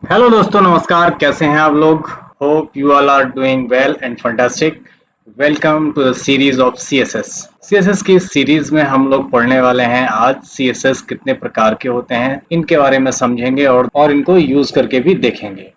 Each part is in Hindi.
हेलो दोस्तों, नमस्कार। कैसे हैं आप लोग? Hope you all are doing well and fantastic. Welcome to the series of CSS. CSS की इस सीरीज में हम लोग पढ़ने वाले हैं आज सीएसएस कितने प्रकार के होते हैं, इनके बारे में समझेंगे और इनको यूज करके भी देखेंगे।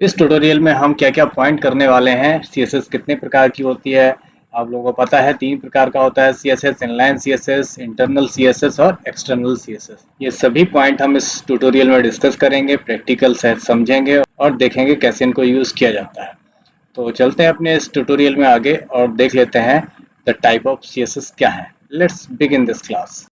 इस ट्यूटोरियल में हम क्या क्या पॉइंट करने वाले हैं, सीएसएस कितने प्रकार की होती है। आप लोगों को पता है 3 प्रकार का होता है CSS: inline CSS, internal CSS और एक्सटर्नल सीएसएस। ये सभी पॉइंट हम इस ट्यूटोरियल में डिस्कस करेंगे, प्रैक्टिकल सहित समझेंगे और देखेंगे कैसे इनको यूज किया जाता है। तो चलते हैं अपने इस ट्यूटोरियल में आगे और देख लेते हैं द टाइप ऑफ सीएसएस क्या है। Let's begin this class.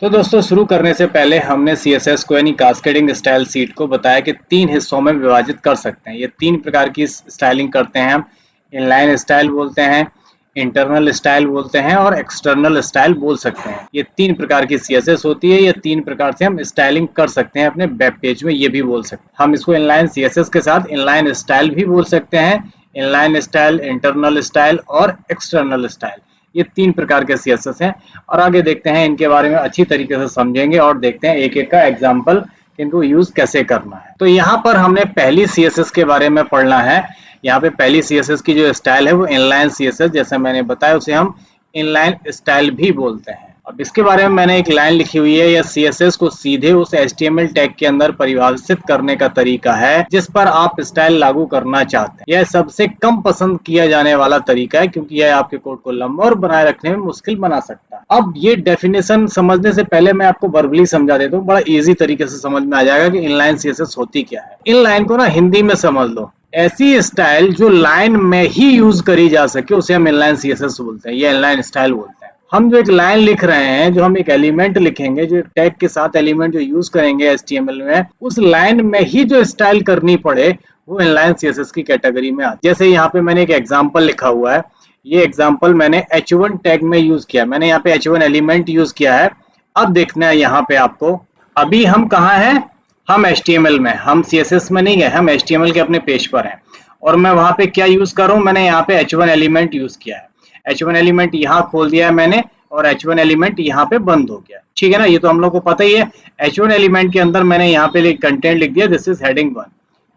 तो दोस्तों, शुरू करने से पहले हमने सीएसएस को यानी कास्केडिंग स्टाइल शीट को बताया कि 3 हिस्सों में विभाजित कर सकते हैं। ये 3 प्रकार की स्टाइलिंग करते हैं हम। इनलाइन स्टाइल बोलते हैं, इंटरनल स्टाइल बोलते हैं और एक्सटर्नल स्टाइल बोल सकते हैं। ये 3 प्रकार की सीएसएस होती है। ये 3 प्रकार से हम स्टाइलिंग कर सकते हैं अपने वेब पेज में। ये भी बोल सकते हैं हम इसको इनलाइन सीएसएस के साथ इनलाइन स्टाइल भी बोल सकते हैं। इनलाइन स्टाइल, इंटरनल स्टाइल और एक्सटर्नल स्टाइल, ये 3 प्रकार के सीएसएस हैं। और आगे देखते हैं इनके बारे में अच्छी तरीके से समझेंगे और देखते हैं एक एक का एग्जाम्पल, इनको यूज कैसे करना है। तो यहाँ पर हमने पहली सीएसएस के बारे में पढ़ना है। यहाँ पे पहली सीएसएस की जो स्टाइल है वो इनलाइन सीएसएस, जैसे मैंने बताया उसे हम इनलाइन स्टाइल भी बोलते हैं। अब इसके बारे में मैंने एक लाइन लिखी हुई है, यह सीएसएस को सीधे उस एचटीएमएल टैग के अंदर परिभाषित करने का तरीका है जिस पर आप स्टाइल लागू करना चाहते हैं। यह सबसे कम पसंद किया जाने वाला तरीका है क्योंकि यह आपके कोड को लंबा और बनाए रखने में मुश्किल बना सकता है। अब ये डेफिनेशन समझने से पहले मैं आपको वर्बली समझा देता हूँ, बड़ा इजी तरीके से समझ में आ जाएगा कि इनलाइन सीएसएस होती क्या है। इन लाइन को ना हिंदी में समझ लो, ऐसी स्टाइल जो लाइन में ही यूज करी जा सके उसे हम इनलाइन सीएसएस बोलते हैं, ये इनलाइन स्टाइल बोलते हैं। हम जो एक लाइन लिख रहे हैं, जो हम एक एलिमेंट लिखेंगे, जो टैग के साथ एलिमेंट जो यूज करेंगे एचटीएमएल में, उस लाइन में ही जो स्टाइल करनी पड़े वो इनलाइन सीएसएस की कैटेगरी में आती है। जैसे यहाँ पे मैंने एक एग्जांपल लिखा हुआ है, ये एग्जांपल मैंने h1 टैग में यूज किया, मैंने यहाँ पे h1 एलिमेंट यूज किया है। अब देखना है यहाँ पे आपको, अभी हम कहाँ हैं, हम HTML में, हम CSS में नहीं गए, हम HTML के अपने पेज पर हैं। और मैं वहां पे क्या यूज कर रहा हूँ, मैंने यहाँ पे h1 एलिमेंट यूज किया है। h1 एलिमेंट यहाँ खोल दिया है मैंने और h1 एलिमेंट यहाँ पे बंद हो गया, ठीक है ना। ये तो हम लोग को पता ही है। h1 एलिमेंट के अंदर मैंने यहाँ पे कंटेंट लिख दिया, दिस इज हेडिंग 1,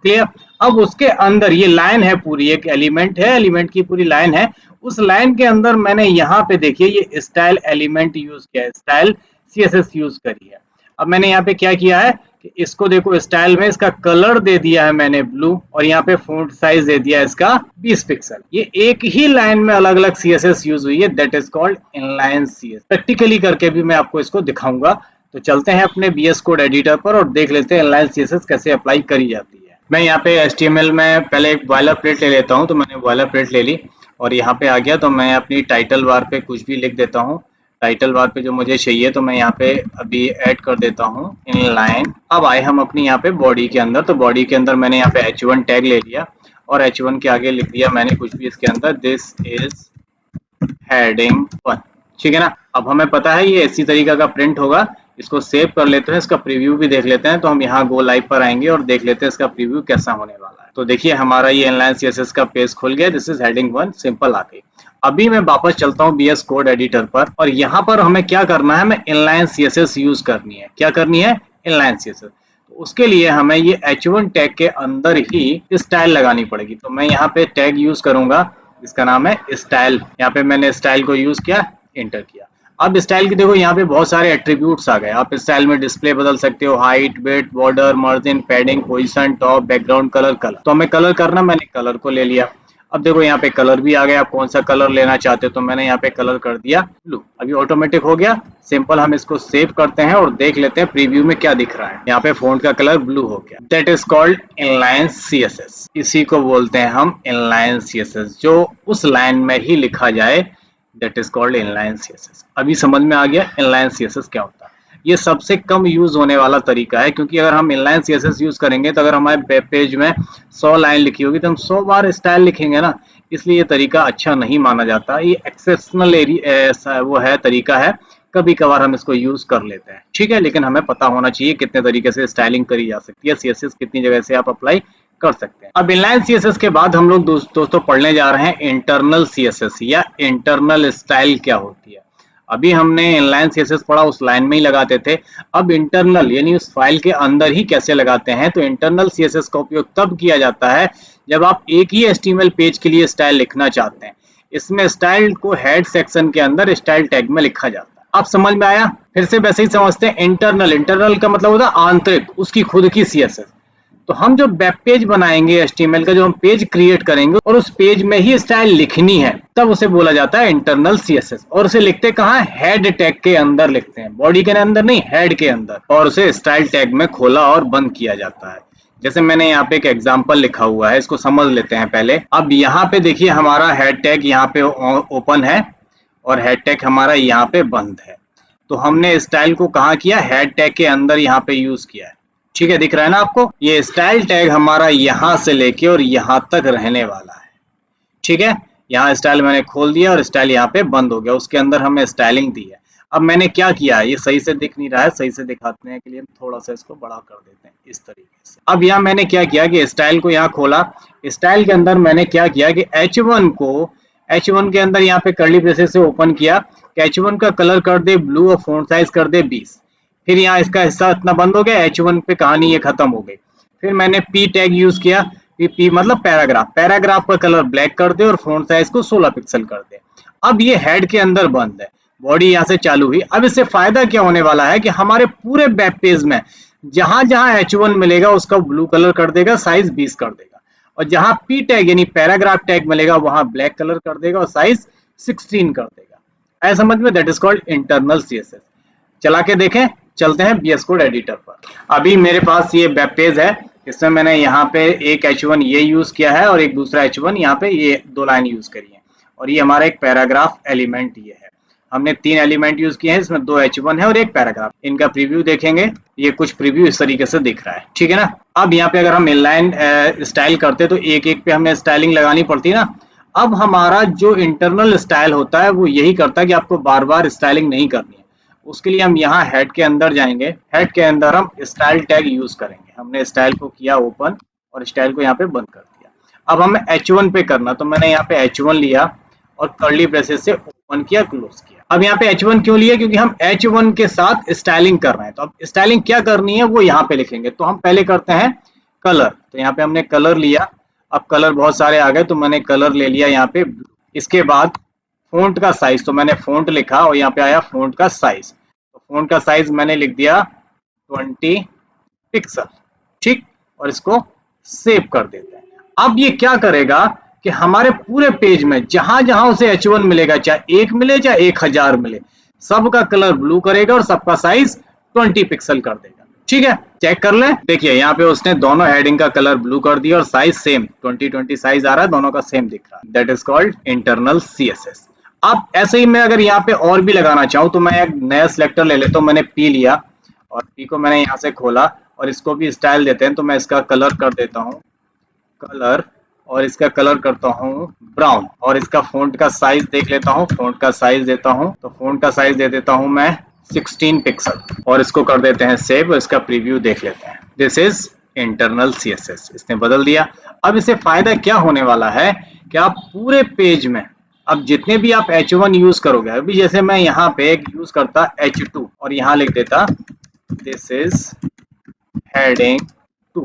क्लियर। अब उसके अंदर ये लाइन है पूरी, एक एलिमेंट है, एलिमेंट की पूरी लाइन है। उस लाइन के अंदर मैंने यहाँ पे देखिए ये स्टाइल एलिमेंट यूज किया है, स्टाइल CSS यूज करी है। अब मैंने यहाँ पे क्या किया है कि इसको देखो, स्टाइल में इसका कलर दे दिया है मैंने ब्लू और यहाँ पे फॉन्ट साइज दे दिया है इसका 20 पिक्सल। ये एक ही लाइन में अलग अलग CSS यूज हुई है, that is called inline CSS। Practically करके भी मैं आपको इसको दिखाऊंगा। तो चलते हैं अपने VS कोड एडिटर पर और देख लेते हैं इनलाइन CSS कैसे अप्लाई करी जाती है। मैं यहाँ पे HTML में पहले एक बॉयलर प्लेट ले लेता हूँ, तो मैंने बॉयलर प्लेट ले ली और यहाँ पे आ गया। तो मैं अपनी टाइटल बार पे कुछ भी लिख देता हूँ, टाइटल बार पे जो मुझे चाहिए, तो मैं यहाँ पे अभी ऐड कर देता हूँ इनलाइन। अब आए हम अपनी यहाँ पे बॉडी के अंदर, तो बॉडी के अंदर मैंने यहाँ पे h1 टैग ले लिया और h1 के आगे लिख दिया मैंने कुछ भी इसके अंदर, दिस इज हेडिंग 1, ठीक है ना। अब हमें पता है ये इसी तरीका का प्रिंट होगा। इसको सेव कर लेते हैं, इसका प्रीव्यू भी देख लेते हैं। तो हम यहाँ गो लाइव पर आएंगे और देख लेते हैं इसका प्रीव्यू कैसा होने वाला है। तो देखिए हमारा ये इनलाइन CSS का पेज खुल गया, दिस इज हेडिंग 1, सिंपल आ गई। अभी मैं वापस चलता हूँ VS कोड एडिटर पर और यहाँ पर हमें क्या करना है, हमें इनलाइन CSS यूज करनी है। क्या करनी है, इनलाइन CSS। तो उसके लिए हमें ये h1 टैग के अंदर ही स्टाइल लगानी पड़ेगी। तो मैं यहाँ पे टैग यूज करूंगा, इसका नाम है स्टाइल। यहाँ पे मैंने स्टाइल को यूज किया, एंटर किया। अब स्टाइल की देखो यहाँ पे बहुत सारे एट्रीब्यूट्स आ गए। आप स्टाइल में डिस्प्ले बदल सकते हो, height, weight, border, margin, padding, position, top, background colour. तो हमें कलर करना, मैंने कलर को ले लिया। अब देखो यहाँ पे कलर भी आ गया, आप कौन सा कलर लेना चाहते हो, तो मैंने यहाँ पे कलर कर दिया ब्लू। अभी ऑटोमेटिक हो गया, सिंपल। हम इसको सेव करते हैं और देख लेते हैं प्रीव्यू में क्या दिख रहा है। यहाँ पे फॉन्ट का कलर ब्लू हो गया, that is called inline CSS। इसी को बोलते हैं हम इनलाइन CSS, जो उस लाइन में ही लिखा जाए, that is called inline CSS। अभी समझ में आ गया इनलाइन CSS क्या होता है। ये सबसे कम यूज होने वाला तरीका है, क्योंकि अगर हम इनलाइन CSS यूज करेंगे तो अगर हमारे वेब पेज में 100 लाइन लिखी होगी तो हम 100 बार स्टाइल लिखेंगे ना, इसलिए ये तरीका अच्छा नहीं माना जाता। ये एक्सेप्शनल एरिया वो है, तरीका है, कभी कभार हम इसको यूज कर लेते हैं, ठीक है। लेकिन हमें पता होना चाहिए कितने तरीके से स्टाइलिंग करी जा सकती है, CSS कितनी जगह से आप अप्लाई कर सकते हैं। अब इनलाइन CSS के बाद हम लोग दोस्तों पढ़ने जा रहे हैं इंटरनल CSS या इंटरनल स्टाइल क्या होती है। अभी हमने इनलाइन सीएसएस पढ़ा, उस लाइन में ही लगाते थे। अब इंटरनल यानी उस फाइल के अंदर ही कैसे लगाते हैं, तो इंटरनल सीएसएस का उपयोग तब किया जाता है जब आप एक ही एचटीएमएल पेज के लिए स्टाइल लिखना चाहते हैं। इसमें स्टाइल को हेड सेक्शन के अंदर स्टाइल टैग में लिखा जाता है। अब समझ में आया? फिर से वैसे ही समझते हैं। इंटरनल, इंटरनल का मतलब होता है आंतरिक, उसकी खुद की सीएसएस। तो हम जो वेब पेज बनाएंगे एचटीएमएल का, जो हम पेज क्रिएट करेंगे और उस पेज में ही स्टाइल लिखनी है, तब उसे बोला जाता है इंटरनल सीएसएस। और उसे लिखते कहाँ? हेड टैग के अंदर लिखते हैं, बॉडी के अंदर नहीं, हेड के अंदर। और उसे स्टाइल टैग में खोला और बंद किया जाता है। जैसे मैंने यहाँ पे एक एग्जांपल लिखा हुआ है, इसको समझ लेते हैं पहले। अब यहाँ पे देखिए हमारा हेड टैग यहाँ पे ओपन है और हेड टैग हमारा यहाँ पे बंद है। तो हमने स्टाइल को कहाँ किया? हेड टैग के अंदर यहाँ पे यूज किया है। ठीक है, दिख रहा है ना आपको? ये स्टाइल टैग हमारा यहाँ से लेके और यहाँ तक रहने वाला है। ठीक है, यहाँ स्टाइल मैंने खोल दिया और स्टाइल यहाँ पे बंद हो गया, उसके अंदर हमें स्टाइलिंग दी है। अब मैंने क्या किया, ये सही से दिख नहीं रहा है, सही से दिखाने के लिए थोड़ा सा इसको बड़ा कर देते हैं इस तरीके से। अब यहाँ मैंने क्या किया कि स्टाइल को यहाँ खोला, स्टाइल के अंदर मैंने क्या किया कि H1 को, H1 के अंदर यहाँ पे कर्ली ब्रेसेस से ओपन किया, H1 का कलर कर दे ब्लू और फॉन्ट साइज कर दे 20। फिर यहाँ इसका हिस्सा इतना बंद हो गया, H1 पे कहानी ये खत्म हो गई। फिर मैंने P टैग यूज किया, P मतलब पैराग्राफ, पैराग्राफ का कलर ब्लैक कर दे और फॉन्ट साइज को 16 पिक्सल कर दे। अब ये हेड के अंदर बंद है, बॉडी यहाँ से चालू हुई। अब इससे फायदा क्या होने वाला है कि हमारे पूरे वेब पेज में जहां जहां H1 मिलेगा उसका ब्लू कलर कर देगा, साइज 20 कर देगा, और जहां P टैग यानी पैराग्राफ टैग मिलेगा वहां ब्लैक कलर कर देगा और साइज 16 कर देगा। ऐसा समझ में? That is called internal CSS. चला के देखें, चलते हैं VS कोड एडिटर पर। अभी मेरे पास ये वेब पेज है, इसमें मैंने यहाँ पे एक H1 ये यूज किया है और एक दूसरा H1 यहाँ पे ये 2 लाइन यूज करी है, और ये हमारा एक पैराग्राफ एलिमेंट ये है। हमने 3 एलिमेंट यूज किए हैं, इसमें 2 H1 है और एक पैराग्राफ। इनका प्रीव्यू देखेंगे, ये कुछ प्रीव्यू इस तरीके से दिख रहा है। ठीक है ना? अब यहाँ पे अगर हम इनलाइन स्टाइल करते तो एक एक पे हमें स्टाइलिंग लगानी पड़ती ना। अब हमारा जो इंटरनल स्टाइल होता है वो यही करता है कि आपको बार बार स्टाइलिंग नहीं करनी है। उसके लिए हम यहाँ हेड के अंदर जाएंगे, हेड के अंदर हम स्टाइल टैग यूज करेंगे। हमने स्टाइल को किया ओपन और स्टाइल को यहाँ पे बंद कर दिया। अब हमें H1 पे करना, तो मैंने यहाँ पे H1 लिया और कर्ली ब्रेसेस से ओपन किया, क्लोज किया। अब यहाँ पे H1 क्यों लिया? क्योंकि हम H1 के साथ स्टाइलिंग कर रहे हैं। तो अब स्टाइलिंग क्या करनी है वो यहाँ पे लिखेंगे। तो हम पहले करते हैं कलर, तो यहाँ पे हमने कलर लिया। अब कलर बहुत सारे आ गए तो मैंने कलर ले लिया यहाँ पे ब्लू। इसके बाद फ़ॉन्ट का साइज, तो मैंने फ़ॉन्ट लिखा और यहाँ पे आया फ़ॉन्ट का साइज। तो फ़ॉन्ट का साइज मैंने लिख दिया 20 पिक्सल। ठीक, और इसको सेव कर देते हैं। अब ये क्या करेगा कि हमारे पूरे पेज में जहां जहां उसे H1 मिलेगा, चाहे 1 मिले चाहे 1000 मिले, सबका कलर ब्लू करेगा और सबका साइज 20 पिक्सल कर देगा। ठीक है, चेक कर लें। देखिए यहाँ पे उसने दोनों हेडिंग का कलर ब्लू कर दिया और साइज सेम 20 साइज आ रहा है, दोनों का सेम दिख रहा है। That is called internal CSS. अब ऐसे ही मैं अगर यहाँ पे और भी लगाना चाहूँ तो मैं एक नया सिलेक्टर ले लेता हूँ। मैंने P लिया और P को मैंने यहाँ से खोला और इसको भी स्टाइल देते हैं। तो मैं इसका कलर कर देता हूँ कलर, और इसका कलर करता हूँ ब्राउन, और इसका फ़ॉन्ट का साइज देख लेता हूँ। फ़ॉन्ट का साइज देता हूँ, तो फ़ॉन्ट का साइज दे देता हूँ मैं 16 पिक्सल, और इसको कर देते हैं सेव। इसका प्रीव्यू देख लेते हैं। दिस इज इंटरनल सीएसएस, इसने बदल दिया। अब इससे फायदा क्या होने वाला है कि आप पूरे पेज में अब जितने भी आप H1 यूज करोगे, अभी जैसे मैं यहाँ पे एक यूज करता H2 और यहाँ लिख देता दिस इज हेडिंग 2,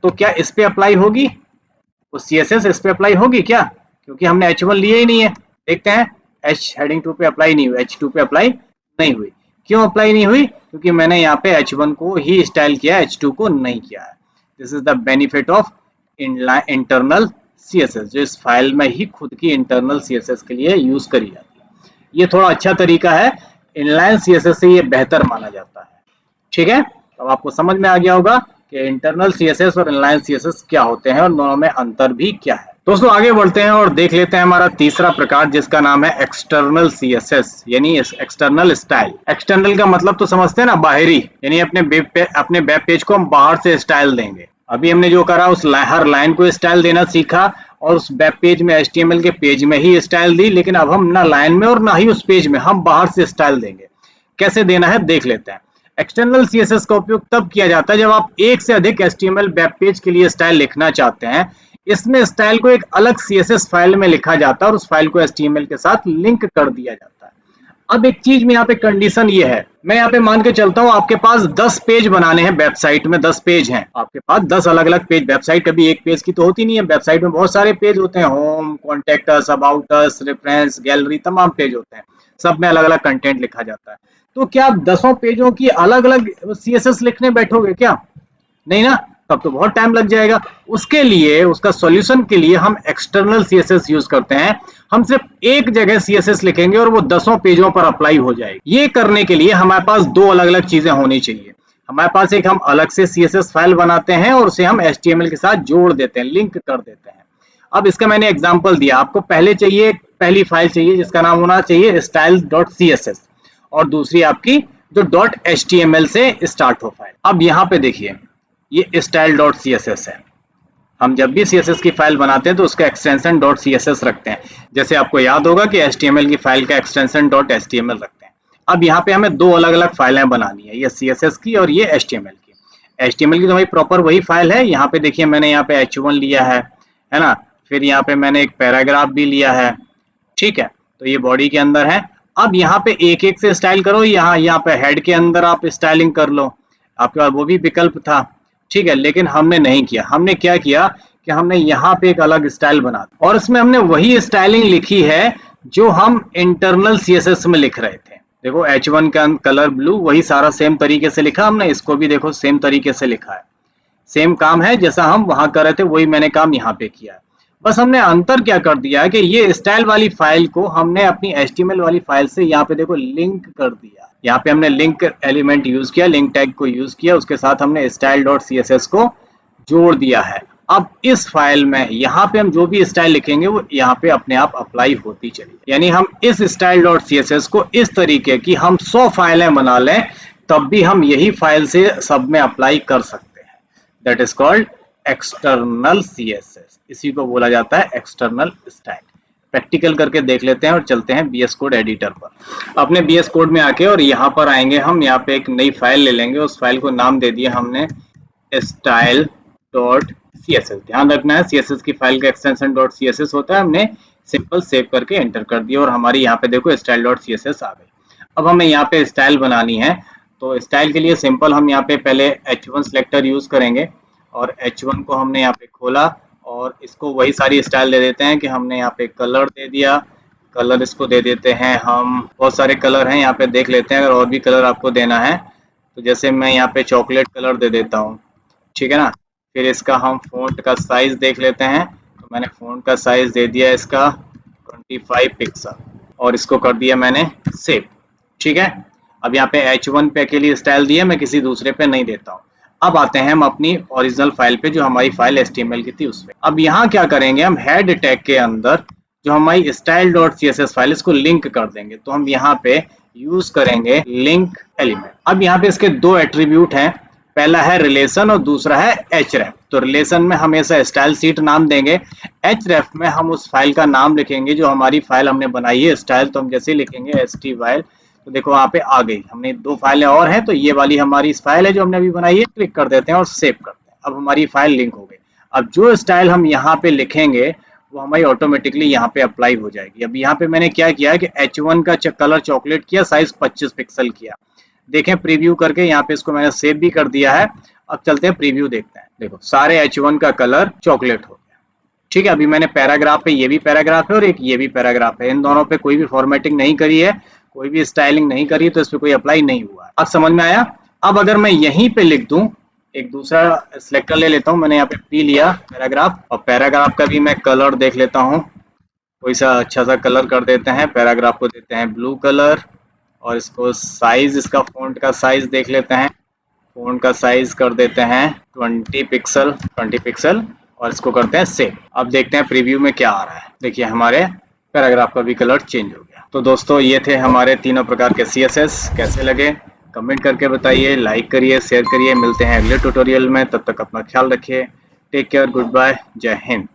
तो क्या इस पे अप्लाई होगी? तो CSS इस पे अप्लाई होगी क्या? क्योंकि हमने H1 लिए ही नहीं है। देखते हैं, H हेडिंग 2 पे अप्लाई नहीं हुई, H2 पे अप्लाई नहीं हुई। क्यों अप्लाई नहीं हुई? क्योंकि मैंने यहाँ पे H1 को ही स्टाइल किया, H2 को नहीं किया है। This is the benefit of internal CSS, जो इस फाइल में ही खुद की इंटरनल CSS के लिए यूज करी जाती है। ये थोड़ा अच्छा तरीका है, इनलाइन CSS से ये बेहतर माना जाता है। ठीक है, अब आपको समझ में आ गया होगा कि इंटरनल CSS और इनलाइन CSS क्या होते हैं और दोनों में अंतर भी क्या है। दोस्तों आगे बढ़ते हैं और देख लेते हैं हमारा तीसरा प्रकार, जिसका नाम है एक्सटर्नल CSS यानी एक्सटर्नल स्टाइल। एक्सटर्नल का मतलब तो समझते हैं ना, बाहरी, यानी अपने वेब पेज को हम बाहर से स्टाइल देंगे। अभी हमने जो करा उस हर लाइन को स्टाइल देना सीखा और उस वेब पेज में HTML के पेज में ही स्टाइल दी, लेकिन अब हम ना लाइन में और ना ही उस पेज में, हम बाहर से स्टाइल देंगे। कैसे देना है देख लेते हैं। एक्सटर्नल CSS का उपयोग तब किया जाता है जब आप एक से अधिक HTML वेब पेज के लिए स्टाइल लिखना चाहते हैं। इसमें स्टाइल को एक अलग CSS फाइल में लिखा जाता है और उस फाइल को HTML के साथ लिंक कर दिया जाता है। अब एक चीज में यहाँ पे कंडीशन ये है, मैं यहाँ पे मान के चलता हूँ आपके पास 10 पेज बनाने हैं वेबसाइट में, 10 पेज हैं आपके पास, 10 अलग अलग पेज। वेबसाइट कभी एक पेज की तो होती नहीं है, वेबसाइट में बहुत सारे पेज होते हैं, home, contact us, about us, reference, gallery, तमाम पेज होते हैं, सब में अलग अलग कंटेंट लिखा जाता है। तो क्या आप 10 पेजों की अलग अलग CSS लिखने बैठोगे क्या? नहीं ना, तब तो बहुत टाइम लग जाएगा। उसके लिए, उसका सॉल्यूशन के लिए हम एक्सटर्नल CSS यूज करते हैं। हम सिर्फ एक जगह CSS लिखेंगे और वो 10 पेजों पर अप्लाई हो जाएगी। ये करने के लिए हमारे पास दो अलग अलग चीजें होनी चाहिए। हमारे पास एक, हम अलग से CSS फाइल बनाते हैं और उसे हम HTML के साथ जोड़ देते हैं, लिंक कर देते हैं। अब इसका मैंने एग्जाम्पल दिया, आपको पहली फाइल चाहिए जिसका नाम होना चाहिए style.css, और दूसरी आपकी जो .html से स्टार्ट हो फाइल। अब यहाँ पे देखिए, ये style.css है। हम जब भी CSS की फाइल बनाते हैं तो उसका एक्सटेंशन .css रखते हैं। जैसे आपको याद होगा कि HTML की फाइल का एक्सटेंशन .html रखते हैं। अब यहाँ पे हमें दो अलग अलग फाइलें बनानी है, ये CSS की और ये HTML की। HTML की तो भाई प्रॉपर वही फाइल है। यहाँ पे देखिए, मैंने यहाँ पे h1 लिया है ना, फिर यहाँ पे मैंने एक पैराग्राफ भी लिया है, ठीक है, तो ये बॉडी के अंदर है। अब यहाँ पे एक एक से स्टाइल करो, यहाँ पे हेड के अंदर आप स्टाइलिंग कर लो, आपके पास वो भी विकल्प था, ठीक है, लेकिन हमने नहीं किया। हमने क्या किया कि हमने यहाँ पे एक अलग स्टाइल बना दिया और इसमें हमने वही स्टाइलिंग लिखी है जो हम इंटरनल CSS में लिख रहे थे। देखो H1 का कलर ब्लू, वही सारा सेम तरीके से लिखा हमने, इसको भी देखो सेम तरीके से लिखा है, सेम काम है जैसा हम वहां कर रहे थे, वही मैंने काम यहाँ पे किया है। बस हमने अंतर क्या कर दिया है कि ये स्टाइल वाली फाइल को हमने अपनी HTML वाली फाइल से यहाँ पे देखो लिंक कर दिया। यहाँ पे हमने लिंक एलिमेंट यूज किया, लिंक टैग को यूज किया, उसके साथ हमने style.css को जोड़ दिया है। अब इस फाइल में यहाँ पे हम जो भी स्टाइल लिखेंगे वो यहाँ पे अपने आप अप्लाई होती चली, यानी हम इस style.css को इस तरीके की हम 100 फाइलें बना लें तब भी हम यही फाइल से सब में अप्लाई कर सकते हैं। That is called external CSS, इसी को बोला जाता है एक्सटर्नल स्टाइल। प्रैक्टिकल करके देख लेते हैं और चलते हैं VS कोड एडिटर पर। अपने VS कोड में आके और यहाँ पर आएंगे हम, यहाँ पे एक नई फाइल ले लेंगे, उस फाइल को नाम दे दिया हमने style.css। ध्यान रखना है CSS की फाइल का एक्सटेंशन .css होता है, हमने सिंपल सेव करके एंटर कर दिया और हमारी यहाँ पे देखो style.css आ गई। अब हमें यहाँ पे स्टाइल बनानी है, तो स्टाइल के लिए सिंपल हम यहाँ पे पहले H1 सिलेक्टर यूज करेंगे और H1 को हमने यहाँ पे खोला और इसको वही सारी स्टाइल दे देते हैं कि हमने यहाँ पे कलर दे दिया, कलर इसको दे देते हैं हम, बहुत सारे कलर हैं यहाँ पे देख लेते हैं, अगर और भी कलर आपको देना है तो जैसे मैं यहाँ पे चॉकलेट कलर दे देता हूँ, ठीक है ना। फिर इसका हम फ़ॉन्ट का साइज देख लेते हैं, तो मैंने फ़ॉन्ट का साइज दे दिया इसका 25 पिक्सल और इसको कर दिया मैंने सेव, ठीक है। अब यहाँ पे H1 पे के लिए स्टाइल दिया, मैं किसी दूसरे पे नहीं देता हूँ। अब आते हैं हम अपनी ओरिजिनल फाइल पे, जो हमारी फाइल HTML की थी उस पे। अब यहाँ क्या करेंगे, हम हेड टैग के अंदर जो हमारी style.css फाइल, इसको लिंक कर देंगे। तो हम यहाँ पे यूज करेंगे लिंक एलिमेंट। अब यहाँ पे इसके दो एट्रीब्यूट हैं, पहला है रिलेशन और दूसरा है href। तो रिलेशन में हमेशा स्टाइल सीट नाम देंगे, href में हम उस फाइल का नाम लिखेंगे जो हमारी फाइल हमने बनाई है स्टाइल। तो हम जैसे लिखेंगे htfile, तो देखो वहाँ पे आ गई। हमने दो फाइलें और हैं, तो ये वाली हमारी इस फाइल है जो हमने अभी बनाई है, क्लिक कर देते हैं और सेव करते हैं। अब हमारी फाइल लिंक हो गई। अब जो स्टाइल हम यहाँ पे लिखेंगे वो हमारी ऑटोमेटिकली यहाँ पे अप्लाई हो जाएगी। अब यहाँ पे मैंने क्या किया कि H1 का कलर चॉकलेट किया, साइज 25 पिक्सल किया। देखें प्रीव्यू करके, यहाँ पे इसको मैंने सेव भी कर दिया है। अब चलते हैं प्रीव्यू देखते हैं। देखो सारे H1 का कलर चॉकलेट हो गया, ठीक है। अभी मैंने पैराग्राफ पे, ये भी पैराग्राफ है और एक ये भी पैराग्राफ है, इन दोनों पे कोई भी फॉर्मेटिंग नहीं करी है, कोई भी स्टाइलिंग नहीं करी, तो इस पे कोई अप्लाई नहीं हुआ। अब समझ में आया। अब अगर मैं यहीं पे लिख दूं, एक दूसरा सिलेक्टर ले लेता हूं, मैंने यहाँ पे P लिया पैराग्राफ, और पैराग्राफ का भी मैं कलर देख लेता हूँ, कोई सा अच्छा सा कलर कर देते हैं, पैराग्राफ को देते हैं ब्लू कलर, और इसको साइज, इसका फ़ॉन्ट का साइज देख लेते हैं, फ़ॉन्ट का साइज कर देते हैं 20 पिक्सल और इसको करते हैं सेव। अब देखते हैं प्रीव्यू में क्या आ रहा है। देखिए हमारे पैराग्राफ का भी कलर चेंज हो गया। तो दोस्तों ये थे हमारे तीनों प्रकार के CSS। कैसे लगे कमेंट करके बताइए, लाइक करिए, शेयर करिए। मिलते हैं अगले ट्यूटोरियल में, तब तक अपना ख्याल रखिए। टेक केयर, गुड बाय, जय हिंद।